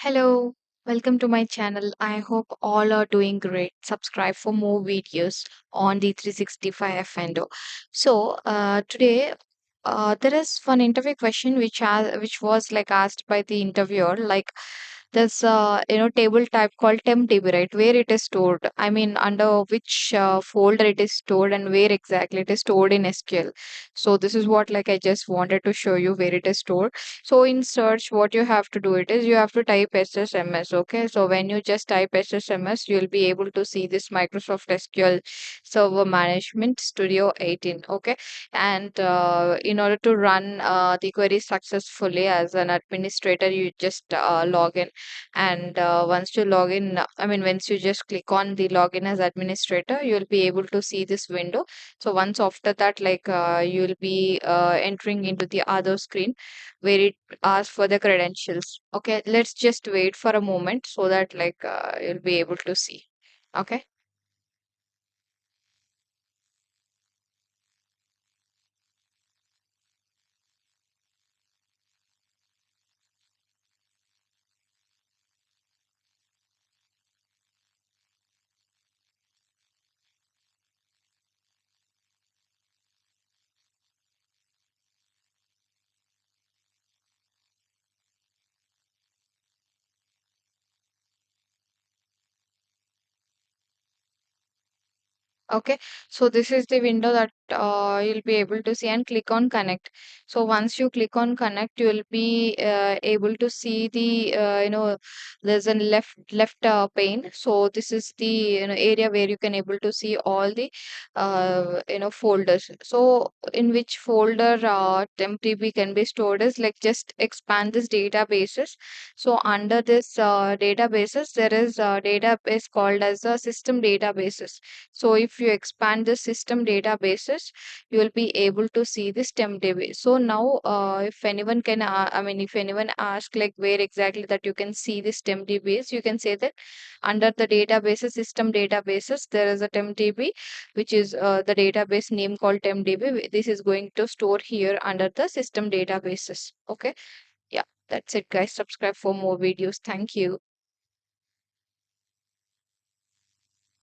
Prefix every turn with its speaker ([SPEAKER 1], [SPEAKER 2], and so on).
[SPEAKER 1] Hello, welcome to my channel. I hope all are doing great. Subscribe for more videos on the 365 Fendo. Today there is one interview question which was like asked by the interviewer, like this table type called TEMPDB, right? Where it is stored. I mean, under which folder it is stored and where exactly it is stored in SQL. So this is what like I just wanted to show you where it is stored. So in search, what you have to do it is you have to type SSMS. Okay. So when you just type SSMS, you'll be able to see this Microsoft SQL Server Management Studio 18. Okay. And in order to run the query successfully as an administrator, you just log in. And once you log in, once you just click on the login as administrator, you'll be able to see this window. So once after that, you'll be entering into the other screen where it asks for the credentials. Okay, let's just wait for a moment so that you'll be able to see. Okay. Okay, so this is the window that you'll be able to see and click on connect. So once you click on connect, you will be able to see the there's a left pane. So this is the area where you can able to see all the folders. So in which folder TempDB can be stored is like just expand this databases. So under this databases, there is a database called as a system databases. So if you expand the system databases, you will be able to see this TempDB. So now, if anyone can, if anyone ask like where exactly that you can see this TempDB is, you can say that under the databases, system databases, there is a TempDB, which is the database name called TempDB. This is going to store here under the system databases. Okay. Yeah, that's it, guys. Subscribe for more videos. Thank you.